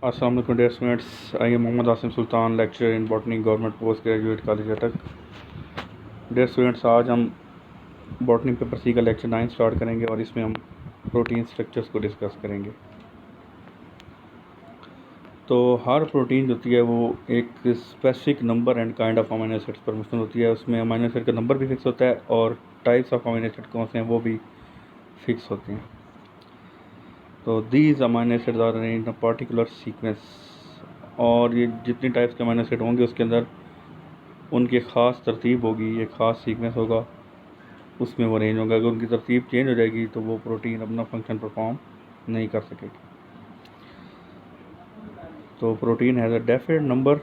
अस्सलाम वालेकुम dear students. I am Mohammad Asim Sultan, lecturer in botany, government post graduate college Attock. Dear students, आज हम botany paper C का lecture 9 start करेंगे और इसमें हम प्रोटीन स्ट्रक्चर्स को डिस्कस करेंगे। तो हर प्रोटीन जो होती है वो एक specific number and kind of amino acids पर मुश्तमिल होती है। उसमें अमीनो एसिड का नंबर भी फिक्स होता है और टाइप्स ऑफ अमीनो एसिड कौन से हैं वो भी फिक्स होते हैं। तो these amino acids are in a particular sequence, और ये जितनी टाइप्स के अमीनो एसिड होंगे उसके अंदर उनकी एक ख़ास तरतीब होगी, एक ख़ास सीक्वेंस होगा, उसमें वो रेंज होगा। अगर उनकी तरतीब चेंज हो जाएगी तो वो प्रोटीन अपना फंक्शन परफॉर्म नहीं कर सकेगी। तो protein has a definite number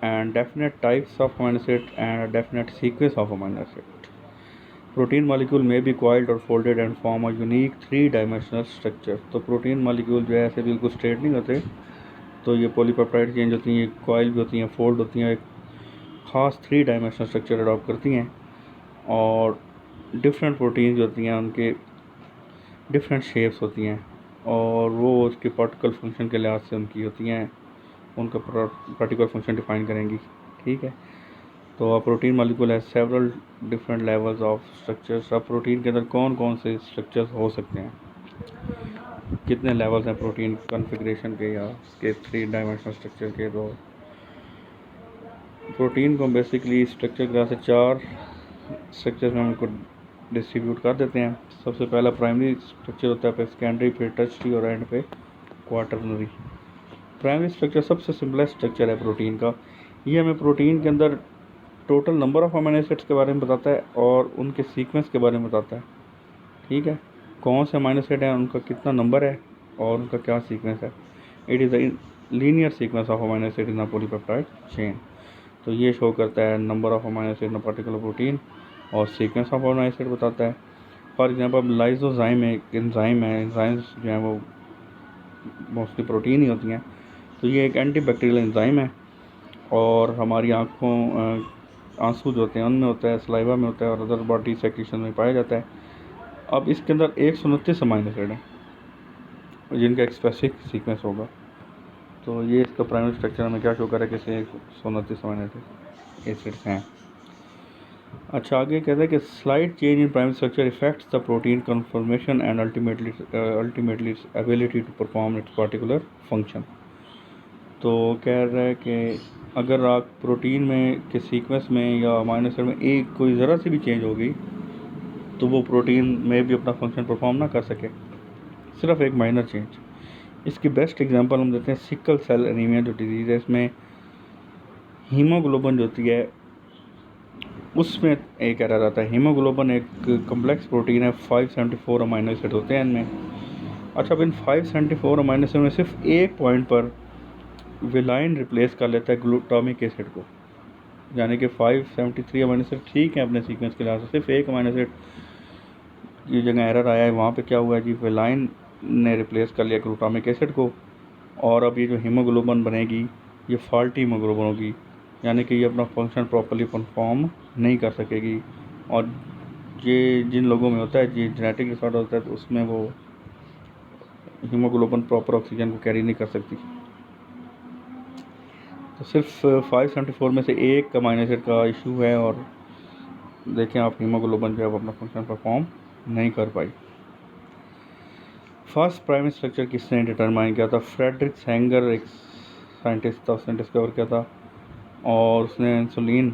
and definite types of amino acid and a definite sequence of amino acid. Protein molecule may be coiled or folded and form a unique 3-dimensional structure. तो protein molecule जो है ऐसे बिल्कुल straight नहीं होते, तो ये polypeptide change होती हैं, कॉइल भी होती हैं, फोल्ड होती हैं, एक ख़ास 3-डायमेंशनल स्ट्रक्चर अडॉप्ट करती हैं। और डिफरेंट प्रोटीन जो होती हैं उनके डिफरेंट शेप्स होती हैं और वो उसके पार्टिकल फंक्शन के लिहाज से उनकी होती हैं, उनका पार्टिकुलर फंक्शन डिफाइन करेंगी। ठीक है। तो अब प्रोटीन मॉलिक्यूल है several different levels of structures. अब प्रोटीन के अंदर कौन कौन से स्ट्रक्चर्स हो सकते हैं, कितने लेवल्स हैं प्रोटीन कॉन्फ़िगरेशन के या के 3-डायमेंशनल स्ट्रक्चर के। तो प्रोटीन को बेसिकली स्ट्रक्चर के से 4 स्ट्रक्चर्स में हम उनको डिस्ट्रीब्यूट कर देते हैं। सबसे पहला प्राइमरी स्ट्रक्चर होता है, फिर सेकेंडरी, फिर टर्शियरी और एंड पे क्वाटरनरी। प्राइमरी स्ट्रक्चर सबसे सिंपलेस्ट स्ट्रक्चर है प्रोटीन का। ये हमें प्रोटीन के अंदर total number of amino acids के बारे में बताता है और उनके सीक्वेंस के बारे में बताता है। ठीक है, कौन से अमीनो एसिड हैं, उनका कितना नंबर है और उनका क्या सीक्वेंस है। It is a linear sequence of amino acid in a polypeptide chain. तो ये शो करता है number of amino acid in a particular protein और सीक्वेंस ऑफ अमीनो एसिड बताता है। फॉर एग्जांपल लाइसोजाइम एक एंजाइम है, एंजाइम्स जो हैं वो मोस्टली प्रोटीन ही होती हैं। तो ये एक एंटी बैक्टीरियल एंजाइम है और हमारी आंसू जो होते हैं उनमें होता है, सलाइवा में होता है और अदर बॉडी सेक्रेशन में पाया जाता है। अब इसके अंदर 129 अमीनो एसिड हैं जिनका एक स्पेसिफिक सीक्वेंस होगा। तो ये इसका प्राइमरी स्ट्रक्चर हमें क्या शो कर रहा है कि 129 अमीनो एसिड्स हैं। अच्छा, आगे कहते हैं कि slight change in primary structure affects the protein conformation and ultimately its ability to perform its particular function. तो कह रहा है कि अगर आप प्रोटीन में के सीक्वेंस में या अमीनो एसिड में एक कोई ज़रा सी भी चेंज होगी तो वो प्रोटीन में भी अपना फंक्शन परफॉर्म ना कर सके, सिर्फ एक माइनर चेंज। इसकी बेस्ट एग्जांपल हम देते हैं सिकल सेल एनीमिया जो डिजीज़ है। इसमें हीमोग्लोबिन जो होती है उसमें एक कह रहा जाता है, हीमोग्लोबिन एक कम्प्लेक्स प्रोटीन है, 574 अमीनो एसिड होते हैं इनमें। अच्छा, अब इन 574 अमीनो एसिड में सिर्फ एक पॉइंट पर विलाइन रिप्लेस कर लेता है ग्लूटामिक एसिड को, यानी कि 573 अमीनो एसिड ठीक है अपने सीक्वेंस के लिहाज से, सिर्फ एक अमीनो एसिड की जगह एरर आया है। वहाँ पे क्या हुआ है जी, विलाइन ने रिप्लेस कर लिया ग्लूटामिक एसिड को और अब ये जो हीमोग्लोबिन बनेगी ये फॉल्टी हीमोग्लोबिन होगी, यानी कि ये अपना फंक्शन प्रॉपर्ली परफॉर्म नहीं कर सकेगी। और ये जिन लोगों में होता है, ये जेनेटिक डिसऑर्डर होता है, तो उसमें वो हीमोग्लोबिन प्रॉपर ऑक्सीजन को कैरी नहीं कर सकती। तो सिर्फ 574 में से एक अमीनो एसिड का इशू है और देखें आप हीमोग्लोबिन जो है अपना फंक्शन परफॉर्म नहीं कर पाई। फर्स्ट प्राइमरी स्ट्रक्चर किसने डिटरमाइन किया था? फ्रेडरिक सैंगर एक साइंटिस्ट था, उसने डिस्कवर किया था और उसने इंसुलिन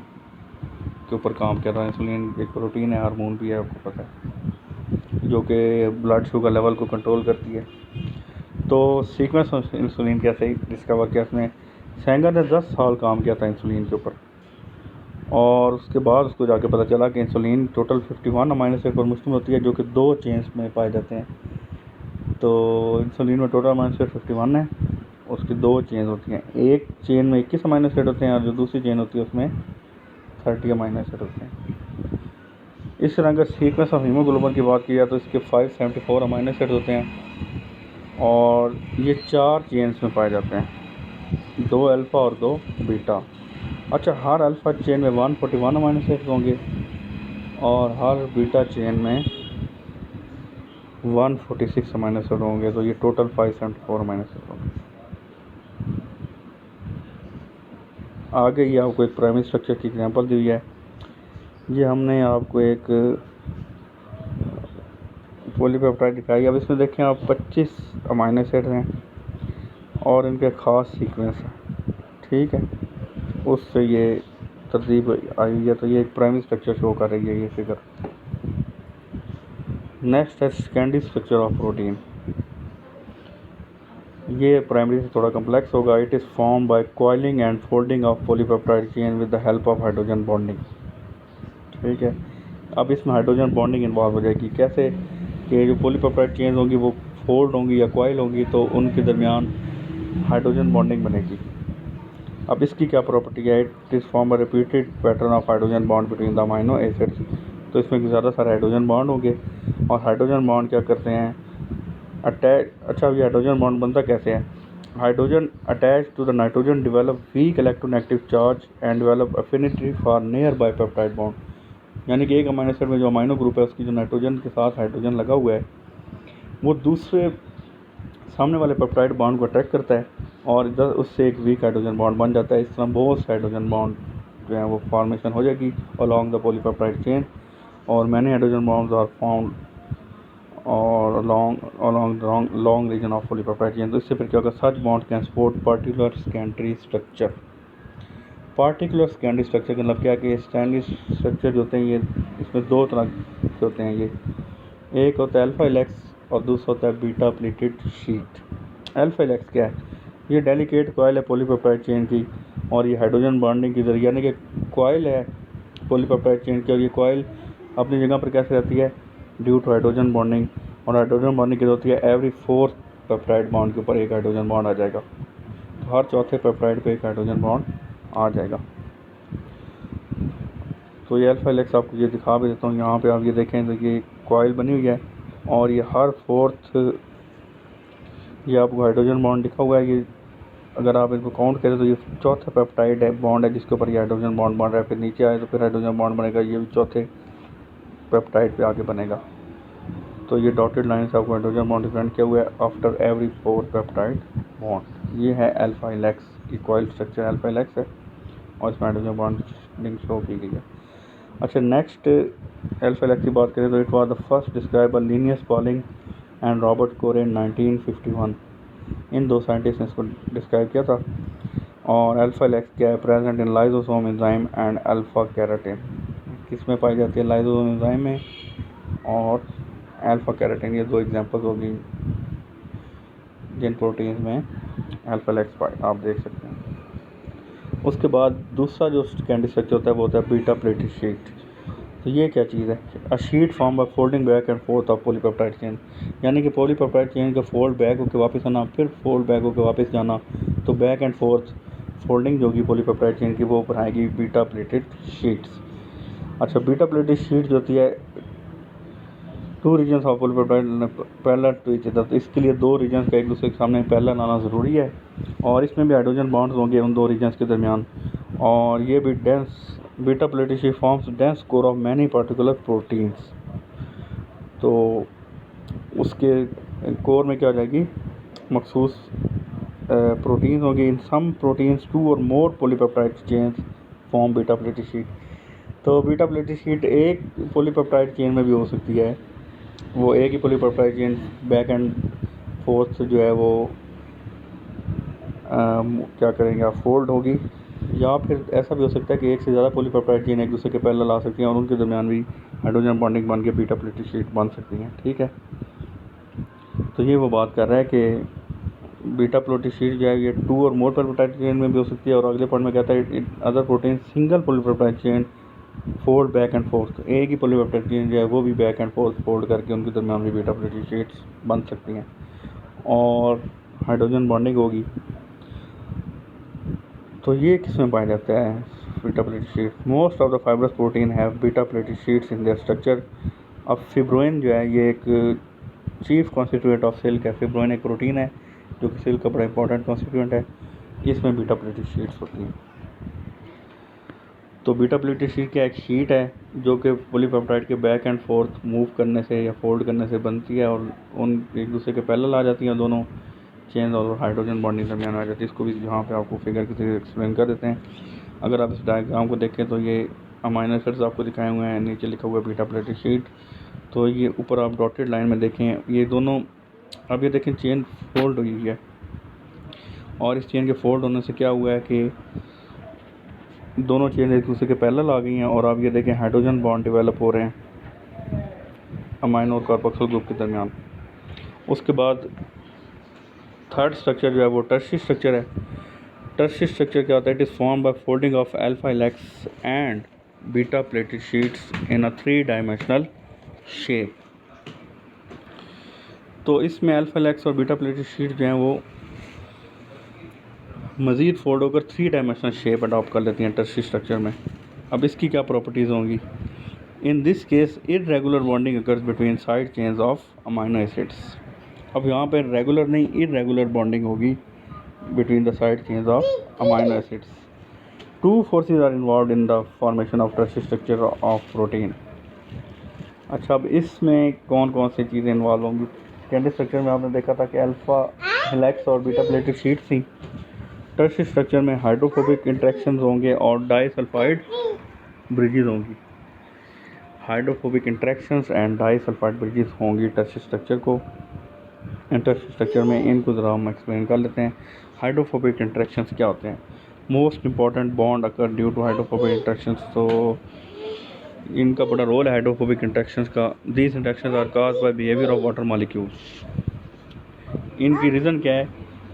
के ऊपर काम किया था। इंसुलिन एक प्रोटीन है, हार्मोन भी है, आपको पता है, जो कि ब्लड शुगर लेवल को कंट्रोल करती है। तो सीक्वेंस ऑफ इंसुलिन कैसे डिस्कवर किया उसने? सैंगर ने 10 साल काम किया था इंसुलिन के ऊपर और उसके बाद उसको जाके पता चला कि इंसुलिन टोटल 51 अमीनो एसिड पर मुश्तमिल होती है जो कि 2 चेन्स में पाए जाते हैं। तो इंसुलिन में टोटल अमीनो एसिड 51 है, उसकी 2 चेन होती हैं, एक चेन में 21 अमीनो एसिड होते हैं और जो दूसरी चेन होती है उसमें 30 अमीनो एसिड होते हैं। इस तरह अगर सीक्वेंस ऑफ हीमोग्लोबिन की बात की जाए तो इसके 574 अमीनो एसिड होते हैं और ये 4 चेन्स में पाए जाते हैं, 2 अल्फ़ा और 2 बीटा। अच्छा, हर अल्फ़ा चेन में 141 अमीनो एसिड होंगे और हर बीटा चेन में 146 अमीनो एसिड होंगे। तो ये टोटल 574 अमीनो एसिड होंगे। आगे ये आपको एक प्राइमरी स्ट्रक्चर की एग्जांपल दी हुई है। ये हमने आपको एक पॉलीपेप्टाइड दिखाई। अब इसमें देखें आप 25 अमाइनो एसिड हैं और इनके ख़ास सीक्वेंस हैं, ठीक है, उससे ये तरतीब आई हुई है। तो ये एक प्राइमरी स्ट्रक्चर शो कर रही है ये फिगर। नेक्स्ट है सेकेंडरी स्ट्रक्चर ऑफ प्रोटीन। ये प्राइमरी से थोड़ा कम्प्लेक्स होगा। It is form by coiling and folding of polypeptide chain with the help of hydrogen bonding, ठीक है। अब इसमें हाइड्रोजन बॉन्डिंग इन्वॉल्व हो जाएगी। कैसे कि जो पॉलीपेप्टाइड चेन होंगी वो फोल्ड होंगी या कॉइल होंगी, तो उनके दरमियान हाइड्रोजन बॉन्डिंग बनेगी। अब इसकी क्या प्रॉपर्टी है? It is form a repeated pattern of hydrogen bond between the amino acids. तो इसमें ज़्यादा सारे हाइड्रोजन बॉन्ड होंगे और हाइड्रोजन बॉन्ड क्या करते हैं? अटैच। अच्छा, ये हाइड्रोजन बॉन्ड बनता कैसे है? Hydrogen attach to the nitrogen develop weak electronegative charge and develop affinity for nearby peptide bond. यानी कि एक अमाइनो एसिड में जो अमाइनो ग्रुप है उसकी जो नाइट्रोजन के साथ हाइड्रोजन लगा हुआ है वो दूसरे सामने वाले पेप्टाइड बॉन्ड को अटैक करता है और इधर उससे एक वीक हाइड्रोजन बॉन्ड बन जाता है। इस तरह बहुत से हाइड्रोजन बॉन्ड जो है वो फॉर्मेशन हो जाएगी अलॉन्ग द पॉलीपेप्टाइड चेन और many hydrogen bonds are found और long region of polypeptide chain. तो इससे फिर क्या होगा? Such bond can support particular secondary structure. Particular secondary structure का मतलब क्या है कि सेकेंडरी स्ट्रक्चर जो होते हैं ये इसमें दो तरह के होते हैं। ये एक होता है अल्फा हेलिक्स और दूसरा होता है beta pleated sheet. Alpha helix क्या है? ये डेलिकेट कॉइल है पॉलीपेप्टाइड चेन की और ये हाइड्रोजन बॉन्डिंग की जरिए, यानी कि कॉइल है पॉलीपेप्टाइड चेन की और ये कॉइल अपनी जगह पर कैसे रहती है? Due to hydrogen bonding. और हाइड्रोजन बॉन्डिंग की होती है एवरी फोर्थ पेप्टाइड बॉन्ड के ऊपर एक हाइड्रोजन बॉन्ड आ जाएगा। तो हर चौथे पेप्टाइड पे एक हाइड्रोजन बॉन्ड आ जाएगा। तो ये अल्फा हेलिक्स आपको ये दिखा भी देता हूँ। यहाँ पे आप ये देखें तो ये कॉइल बनी हुई है और ये हर फोर्थ, ये आपको हाइड्रोजन बॉन्ड लिखा हुआ है। ये अगर आप इनको काउंट करें तो ये चौथा पेप्टाइड है बॉन्ड है जिसके ऊपर ये हाइड्रोजन बॉन्ड बन रहा है। फिर नीचे आए तो फिर हाइड्रोजन बॉन्ड बनेगा, ये भी चौथे पेप्टाइड पे आके बनेगा। तो ये डॉटेड लाइन से आपको हाइड्रोजन बॉन्ड डिफरेंट किया हुआ है after every fourth peptide bond. ये है अल्फा हेलिक्स की कॉइल स्ट्रक्चर, अल्फा हेलिक्स है और इसमें हाइड्रोजन बॉन्डिंग शो की गई है। अच्छा, नेक्स्ट अल्फा हेलिक्स की बात करें तो it was the first describe by Linnaeus polling and Robert कोरे इन 1951। इन दो साइंटिस्ट ने इसको डिस्क्राइब किया था। और अल्फा हेलिक्स क्या है? Present in lysosome enzyme and alpha carotene. किस में पाई जाती है? लाइसोसोम एंजाइम में और अल्फा कैरोटीन। ये दो एग्जांपल्स होगी जिन प्रोटीन्स में अल्फा हेलिक्स आप देख सकते हैं। उसके बाद दूसरा जो सेकेंडरी स्ट्रक्चर होता है वो होता है बीटा प्लेटेड शीट। तो ये क्या चीज़ है? A sheet form by folding back and fourth of polypeptide chain. यानी कि पॉलीपेप्टाइड चेन का फोल्ड बैक होकर वापस आना, फिर फोल्ड बैक होकर वापस जाना। तो बैक एंड फोर्थ फोल्डिंग जो होगी पॉलीपेप्टाइड चेन की वो बनाएगी बीटा प्लेटेड शीट्स। अच्छा, बीटा प्लेटेड शीट जो होती है two regions of polypeptide parallel to each other. तो इसके लिए दो रीजन्स का एक दूसरे के सामने पैरेलल आना ज़रूरी है और इसमें भी हाइड्रोजन बॉन्ड्स होंगे उन दो रीजन्स के दरमियान। और ये भी dense beta pleated sheet forms dense core of many particular proteins. तो उसके कोर में क्या हो जाएगी? मखसूस प्रोटीन्स होंगी। इन सम proteins two or more polypeptide chains form beta pleated sheet. तो बीटा प्लेटेड शीट एक पॉलीपेप्टाइड चेन में भी हो सकती है। वो एक ही polypeptide chain back and forth जो है वो क्या करेंगे आप? फोल्ड होगी। या फिर ऐसा भी हो सकता है कि एक से ज़्यादा पॉलीपेप्टाइड चेन एक दूसरे के पैरेलल आ सकती हैं और उनके दरमियान भी हाइड्रोजन बॉन्डिंग बन के बीटा प्लेटेड शीट बन सकती हैं, ठीक है। तो ये वो बात कर रहा है कि बीटा प्लेटेड शीट जो है ये to or more polypeptide chain में भी हो सकती है। और अगले पॉइंट में कहता है other protein single polypeptide chain fold back and fourth. एक ही पॉलीपेप्टाइड चेन जो है वो भी बैक एंड फोर्थ फोल्ड करके उनके दरमियान भी बीटा प्लेटेड शीट्स बन सकती हैं और हाइड्रोजन बॉन्डिंग होगी। तो ये किस में पाया जाता है? Beta pleated sheet. Most of the fibrous protein have beta pleated sheets in their structure. अब फिब्रोइन जो है ये एक चीफ कॉन्स्टिट्यूएंट ऑफ सिल्क है। फिब्रोइन एक प्रोटीन है जो कि सिल्क का बड़ा इंपॉर्टेंट कॉन्स्टिट्यूएंट है। इसमें बीटा प्लेटेड शीट्स होती हैं। तो बीटा प्लेटेड शीट क्या? एक शीट है जो कि पॉलीपेप्टाइड के बैक एंड फोर्थ मूव करने से या फोल्ड करने से बनती है और उन एक दूसरे के पैरेलल आ जाती हैं दोनों चेन और हाइड्रोजन बॉन्डिंग दरमियान आ जाती है। इसको भी यहाँ पे आपको फिगर की तरह एक्सप्लेन कर देते हैं। अगर आप इस डायग्राम को देखें तो ये अमाइनो एसिड्स आपको दिखाए हुए हैं, नीचे लिखा हुआ है बीटा प्लेटेड शीट। तो ये ऊपर आप डॉटेड लाइन में देखें, ये दोनों अब ये देखें चेन फोल्ड हुई है, और इस चेन के फोल्ड होने से क्या हुआ है कि दोनों चेन एक दूसरे के पैरेलल आ गई हैं, और अब ये देखें हाइड्रोजन बॉन्ड डेवलप हो रहे हैं अमाइनो और कार्बोक्सिल ग्रुप के दरमियान। उसके बाद थर्ड स्ट्रक्चर जो है वो टर्शियरी स्ट्रक्चर है। टर्शियरी स्ट्रक्चर क्या होता है? It is form by folding of alpha helix and beta pleated sheets in a 3 dimensional shape. तो इसमें अल्फा हेलिक्स और बीटा प्लेटेड शीट जो हैं वो मज़ीद फोल्ड होकर 3 डायमेंशनल शेप अडॉप्ट कर लेती हैं टर्शियरी स्ट्रक्चर में। अब इसकी क्या प्रॉपर्टीज़ होंगी? In this case irregular bonding occurs between side chains of amino acids. अब यहाँ पे रेगुलर नहीं, इरेगुलर बॉन्डिंग होगी between the side chains of amino acids. 2 forces are involve in the formation of tertiary structure of protein. अच्छा, अब इसमें कौन कौन सी चीज़ें इन्वॉल्व होंगी? सेकेंडरी स्ट्रक्चर में आपने देखा था कि अल्फा हेलिक्स और बीटा प्लेटेड शीट थी। टर्शियरी स्ट्रक्चर में हाइड्रोफोबिक इंटरेक्शंस होंगे और डाइसल्फाइड ब्रिजेस होंगी। Hydrophobic interactions and disulphide bridges होंगी टर्शियरी स्ट्रक्चर को। टर्शियरी स्ट्रक्चर में इनको ज़रा हम एक्सप्लेन कर लेते हैं। हाइड्रोफोबिक इंटरेक्शंस क्या होते हैं? Most important bond occur due to hydrophobic interactions. तो इनका बड़ा रोल है हाइड्रोफोबिक इंटरेक्शंस का। These interactions are caused by behaviour of water molecules. इनकी रीज़न क्या है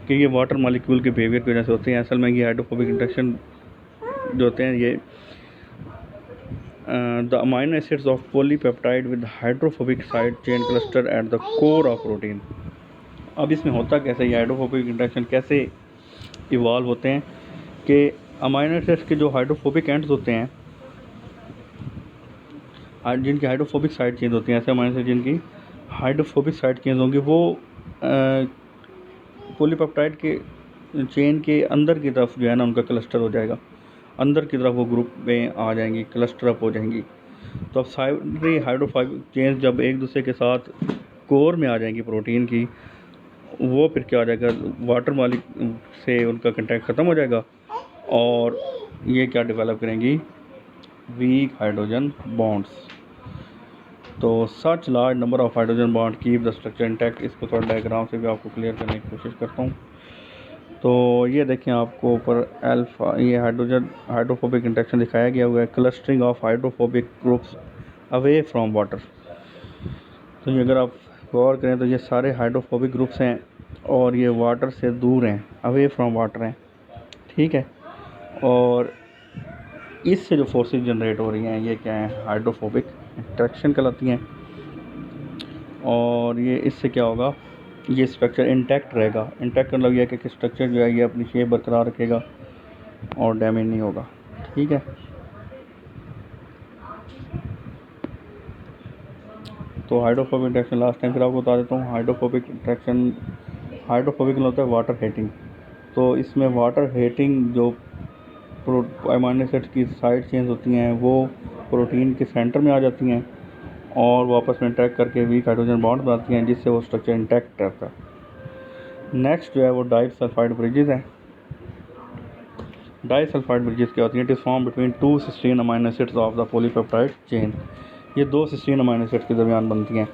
कि ये वाटर मॉलिक्यूल के बिहेवियर की वजह से होते हैं। असल में ये हाइड्रोफोबिक इंटरेक्शन जो होते हैं ये the amino acids of polypeptide with hydrophobic side chain cluster at the core of protein. अब इसमें होता कैसे, ये हाइड्रोफोबिक इंटरेक्शन कैसे इवॉल्व होते हैं कि अमाइनो एसिड्स के जो हाइड्रोफोबिक एंड्स होते हैं, जिनकी हाइड्रोफोबिक साइड चेंज होती हैं, ऐसे अमाइनो एसिड जिनकी हाइड्रोफोबिक साइड चेंज होंगी, वो पॉलीपेप्टाइड के चेन के अंदर की तरफ जो है ना उनका क्लस्टर हो जाएगा, अंदर की तरफ वो ग्रुप में आ जाएंगी, क्लस्टर अप हो जाएंगी। तो अब साइडरी हाइड्रोफोबिक चेंज जब एक दूसरे के साथ कोर में आ जाएंगी प्रोटीन की, वो फिर क्या हो जाएगा, वाटर मॉलिक्यूल से उनका कंटैक्ट ख़त्म हो जाएगा और ये क्या डेवलप करेंगी, वीक हाइड्रोजन बॉन्ड्स। तो such large number of hydrogen bond keep the structure intact. इसको थोड़ा डायग्राम से भी आपको क्लियर करने की कोशिश करता हूँ। तो ये देखें आपको ऊपर अल्फा, ये हाइड्रोफोबिक इंटरेक्शन दिखाया गया हुआ है। Clustering of hydrophobic groups away from water. तो ये अगर आप गौर करें तो ये सारे हाइड्रोफोबिक ग्रुप्स हैं और ये वाटर से दूर हैं, अवे फ्रॉम वाटर हैं, ठीक है। और इससे जो फोर्सेस जनरेट हो रही हैं ये क्या है, हाइड्रोफोबिक इंटरेक्शन कहलाती हैं। और ये इससे क्या होगा, ये स्ट्रक्चर इंटैक्ट रहेगा। इंटैक्ट मतलब यह है कि स्ट्रक्चर जो है ये अपनी शेप बरकरार रखेगा और डैमेज नहीं होगा, ठीक है। तो हाइड्रोफोबिक इंटरेक्शन लास्ट टाइम फिर आपको बता देता हूँ। हाइड्रोफोबिक इंटरेक्शन, हाइड्रोफोबिक होता है वाटर हीटिंग। तो इसमें वाटर हीटिंग जो अमाइनो एसिड्स की साइड चेंज होती हैं वो प्रोटीन के सेंटर में आ जाती हैं और वापस में इंटैक्ट करके वीक हाइड्रोजन बॉन्ड बनाती हैं, जिससे वो स्ट्रक्चर इंटैक्ट रहता है। नेक्स्ट जो है वो डाइसल्फाइड ब्रिजेस हैं। डाइसल्फाइड ब्रिजेस क्या होती हैं? It is form between 2 cysteine amino acids of the polypeptide chain. ये 2 सिस्टीन अमाइनो एसिड्स के दरमियान बनती हैं।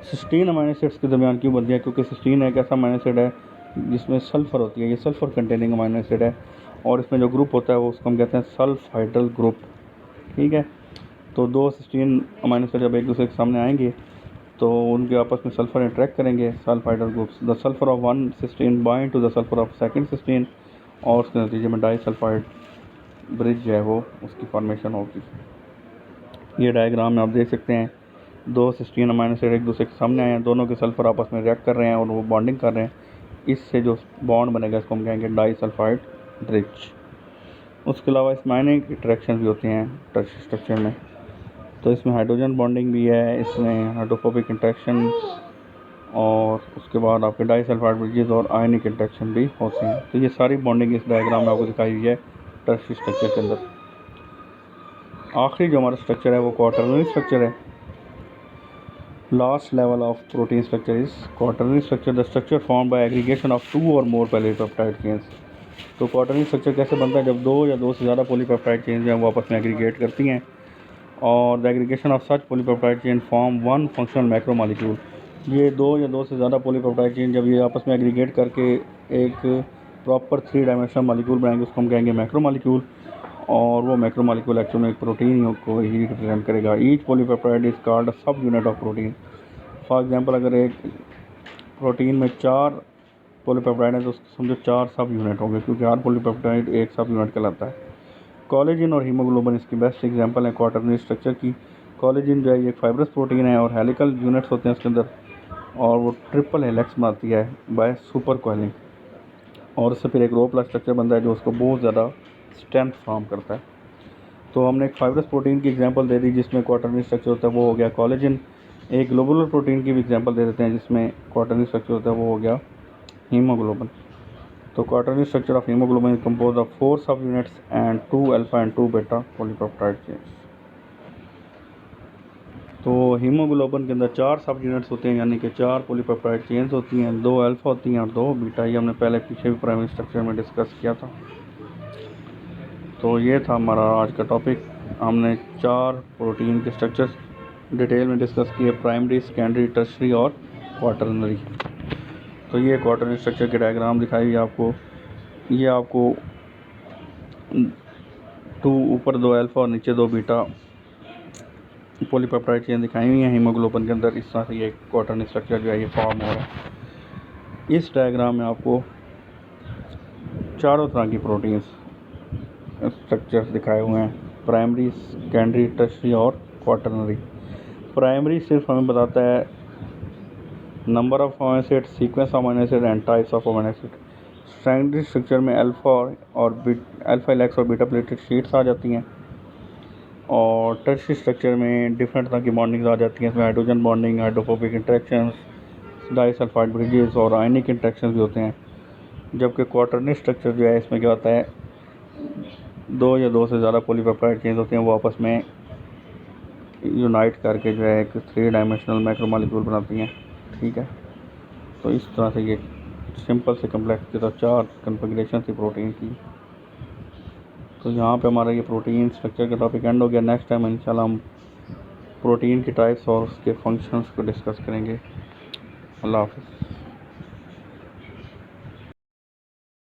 सिस्टीन अमाइनो एसिड्स के दरमियान क्यों बनती हैं? क्योंकि सिस्टीन एक ऐसा अमाइनो एसिड है जिसमें सल्फ़र होती है, ये सल्फ़र कंटेनिंग अमाइनो एसिड है और इसमें जो ग्रुप होता है वो उसको हम कहते हैं सल्फाइडल ग्रुप, ठीक है। तो 2 सिस्टीन अमाइनो एसिड जब एक दूसरे के सामने आएंगे तो उनके आपस में सल्फ़र इंटरेक्ट करेंगे, sulphidal groups. The sulphur of one cysteine bind to the sulphur of second cysteine और उसके नतीजे में डाइसल्फाइड ब्रिज जो है वो उसकी फॉर्मेशन होगी। ये डायग्राम में आप देख सकते हैं 2 सिस्टीन अमाइनो एसिड एक दूसरे के सामने आए हैं, दोनों के सल्फ़र आपस में रिएक्ट कर रहे हैं और वो बॉन्डिंग कर रहे हैं। इससे जो बॉन्ड बनेगा इसको हम कहेंगे डाइसल्फाइड ब्रिज। उसके अलावा इसमें आयनिक इंटरेक्शन भी होती हैं टर्शियरी स्ट्रक्चर में। तो इसमें हाइड्रोजन बॉन्डिंग भी है, इसमें हाइड्रोफोबिक इंटरेक्शन और उसके बाद आपके डाइसल्फाइड ब्रिजेस और आयनिक इंटरेक्शन भी होते हैं। तो ये सारी बॉन्डिंग इस डायग्राम में आपको दिखाई हुई है टर्शियरी स्ट्रक्चर के अंदर। आखिरी जो हमारा स्ट्रक्चर है वो क्वाटरनरी स्ट्रक्चर है। Last level of protein structure is quaternary structure, the structure form by aggregation of 2 और मोर पॉलीपेप्टाइड चेन्स। तो क्वाटरनरी स्ट्रक्चर कैसे बनता है? जब दो या दो से ज़्यादा पॉलीपेप्टाइड चेन जो है वो आपस में एग्रीगेट करती हैं, और the aggregation of such polypeptide chain form one functional macromolecule. ये दो या दो से ज़्यादा पॉलीपेप्टाइड चेन जब ये आपस में एग्रीगेट करके एक प्रॉपर 3 डायमेंशनल मॉलिक्यूल बनाएंगे, उसको हम कहेंगे मैक्रोमॉलिक्यूल। और वो मैक्रोमॉलिक्यूल एक्चुअल में एक प्रोटीन को ही रिप्रेजेंट करेगा। Each polypeptide is called a सब unit of protein. For example, अगर एक प्रोटीन में 4 पॉलीपेप्टाइड है तो उसको समझो 4 सब यूनिट होंगे, क्योंकि हर पॉलीपेप्टाइड एक सब यूनिट कहलाता है। कोलेजन और हीमोग्लोबिन इसकी बेस्ट एग्जांपल है क्वाटरनरी स्ट्रक्चर की। कोलेजन जो है ये फाइब्रस प्रोटीन है और हेलिकल यूनिट्स होते हैं उसके अंदर, और वो ट्रिपल हेलिक्स बनाती है बाय सुपर कोइलिंग, और उससे फिर एक रो प्लस स्ट्रक्चर बनता है जो उसको बहुत ज़्यादा स्ट्रेंथ फॉर्म करता है। तो हमने एक फाइब्रस प्रोटीन की एग्जांपल दे दी जिसमें क्वाटरनरी स्ट्रक्चर होता है, वो हो गया कोलेजन। एक ग्लोबुलर प्रोटीन की भी एग्जांपल दे देते हैं जिसमें क्वाटरनरी स्ट्रक्चर होता है, वो हो गया हीमोग्लोबिन। तो quaternary structure of haemoglobin is compose of 4 सब units and 2 alpha and 2 beta polypeptide chains. तो हीमोग्लोबिन के अंदर 4 सब यूनिट्स होते हैं, यानी कि 4 पॉलीपेप्टाइड चेन्स होती हैं, 2 अल्फा होती हैं और 2 बीटा। ये हमने पहले पीछे भी प्राइमरी स्ट्रक्चर में डिस्कस किया था। तो ये था हमारा आज का टॉपिक। हमने 4 प्रोटीन के स्ट्रक्चर्स डिटेल में डिस्कस किए, प्राइमरी, सेकेंडरी, टर्शरी और क्वाटरनरी। तो ये क्वाटरनरी स्ट्रक्चर के डायग्राम दिखाई हुई आपको। ये आपको 2 ऊपर 2 अल्फा और नीचे 2 बीटा पॉलीपेप्टाइड चेन दिखाई हुई हैं हीमोग्लोबिन के अंदर। इस तरह से ये क्वाटरनरी स्ट्रक्चर जो है ये फॉर्म हो रहा है। इस डायग्राम में आपको चारों तरह की प्रोटीन्स स्ट्रक्चर्स दिखाए हुए हैं, प्राइमरी, सेकेंडरी, टर्शरी और क्वाटरनरी। प्राइमरी सिर्फ हमें बताता है number of amino acid, sequence of amino acid and types of amino acid. Secondary structure में अल्फा हेलिक्स और बीटा प्लेटेड शीट्स आ जाती हैं, और टर्शरी स्ट्रक्चर में डिफरेंट तरह की बॉन्डिंग्स आ जाती हैं। इसमें hydrogen bonding, hydrophobic interactions, disulphide bridges और आयनिक इंटरेक्शंस भी होते हैं। जबकि क्वाटरनरी स्ट्रक्चर जो है इसमें क्या होता है, 2 या 2 से ज़्यादा पॉलीपेप्टाइड चेन्स होते हैं, वो आपस में यूनाइट करके जो है एक 3 डायमेंशनल मैक्रोमॉलिक्यूल बनाती हैं। ठीक है, तो इस तरह से ये सिंपल से कम्प्लेक्स की तरफ 4 कन्फिगरेशन थी प्रोटीन की। तो यहाँ पे हमारा ये प्रोटीन स्ट्रक्चर का टॉपिक एंड हो गया। नेक्स्ट टाइम इंशाल्लाह हम प्रोटीन की टाइप्स और उसके फंक्शंस को डिस्कस करेंगे। अल्लाह हाफ़िज़।